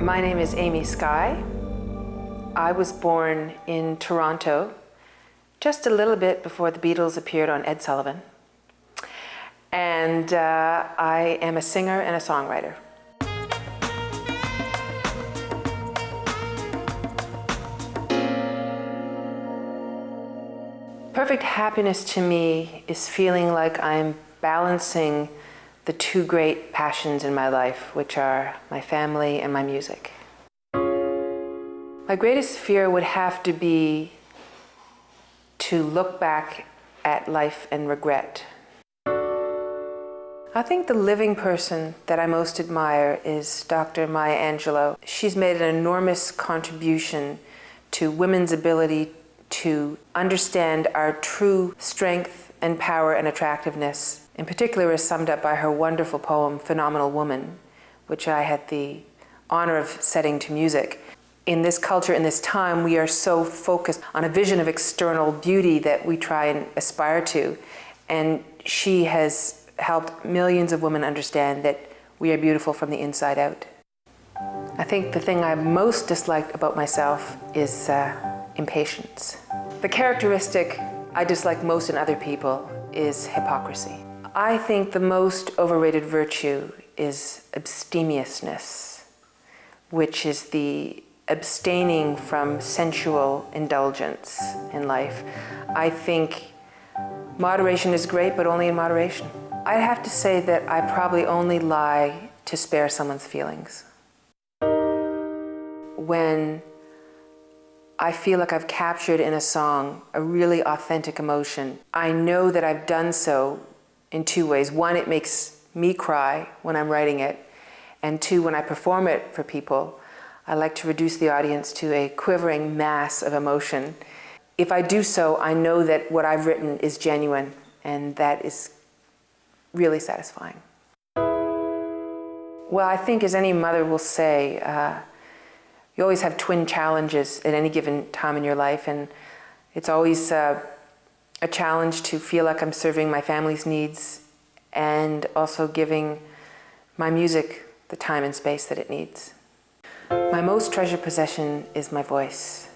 My name is Amy Skye. I was born in Toronto just a little bit before the Beatles appeared on Ed Sullivan. And I am a singer and a songwriter. Perfect happiness to me is feeling like I'm balancing the two great passions in my life, which are my family and my music. My greatest fear would have to be to look back at life and regret. I think the living person that I most admire is Dr. Maya Angelou. She's made an enormous contribution to women's ability to understand our true strength and power and attractiveness. In particular is summed up by her wonderful poem, Phenomenal Woman, which I had the honor of setting to music. In this culture, in this time, we are so focused on a vision of external beauty that we try and aspire to. And she has helped millions of women understand that we are beautiful from the inside out. I think the thing I most disliked about myself is impatience. The characteristic I dislike most in other people is hypocrisy. I think the most overrated virtue is abstemiousness, which is the abstaining from sensual indulgence in life. I think moderation is great, but only in moderation. I have to say that I probably only lie to spare someone's feelings. When I feel like I've captured in a song a really authentic emotion, I know that I've done so in two ways. One, it makes me cry when I'm writing it, and two, when I perform it for people, I like to reduce the audience to a quivering mass of emotion. If I do so, I know that what I've written is genuine, and that is really satisfying. Well, I think, as any mother will say, you always have twin challenges at any given time in your life, and it's always a challenge to feel like I'm serving my family's needs and also giving my music the time and space that it needs. My most treasured possession is my voice.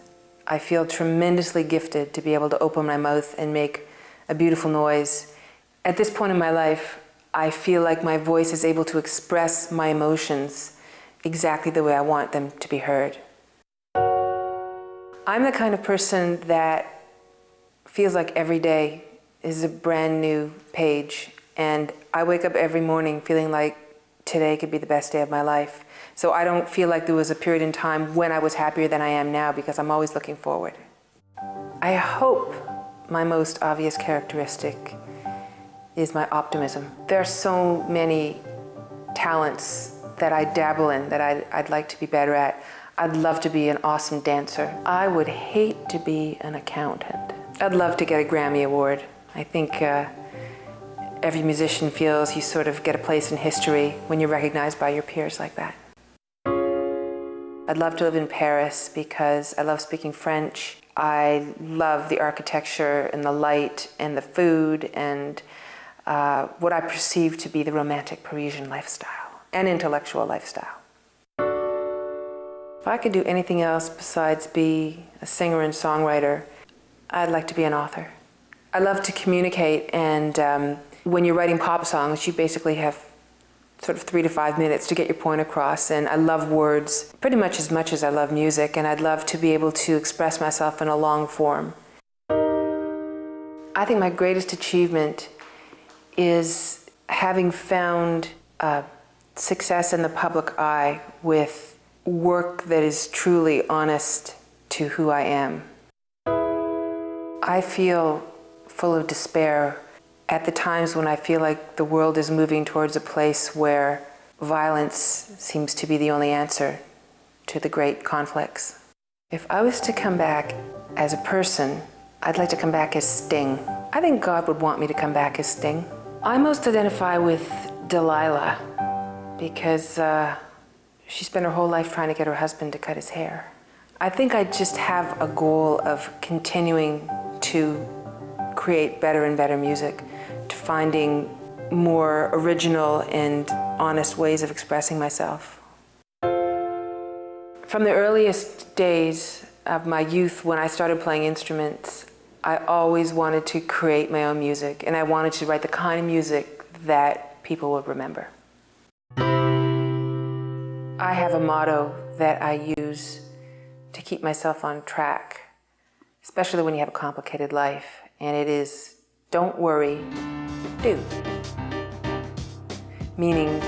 I feel tremendously gifted to be able to open my mouth and make a beautiful noise. At this point in my life, I feel like my voice is able to express my emotions exactly the way I want them to be heard. I'm the kind of person that feels like every day is a brand new page, and I wake up every morning feeling like today could be the best day of my life. So I don't feel like there was a period in time when I was happier than I am now, because I'm always looking forward. I hope my most obvious characteristic is my optimism. There are so many talents that I dabble in that I'd like to be better at. I'd love to be an awesome dancer. I would hate to be an accountant. I'd love to get a Grammy Award. I think every musician feels you sort of get a place in history when you're recognized by your peers like that. I'd love to live in Paris because I love speaking French. I love the architecture and the light and the food and what I perceive to be the romantic Parisian lifestyle and intellectual lifestyle. If I could do anything else besides be a singer and songwriter, I'd like to be an author. I love to communicate, and when you're writing pop songs, you basically have sort of 3 to 5 minutes to get your point across, and I love words pretty much as I love music, and I'd love to be able to express myself in a long form. I think my greatest achievement is having found success in the public eye with work that is truly honest to who I am. I feel full of despair at the times when I feel like the world is moving towards a place where violence seems to be the only answer to the great conflicts. If I was to come back as a person, I'd like to come back as Sting. I think God would want me to come back as Sting. I most identify with Delilah because she spent her whole life trying to get her husband to cut his hair. I think I just have a goal of continuing to create better and better music, to finding more original and honest ways of expressing myself. From the earliest days of my youth, when I started playing instruments, I always wanted to create my own music, and I wanted to write the kind of music that people would remember. I have a motto that I use to keep myself on track, especially when you have a complicated life, and it is, don't worry, do. Meaning,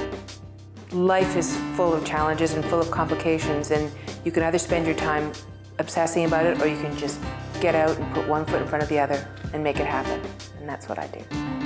life is full of challenges and full of complications, and you can either spend your time obsessing about it, or you can just get out and put one foot in front of the other and make it happen. And that's what I do.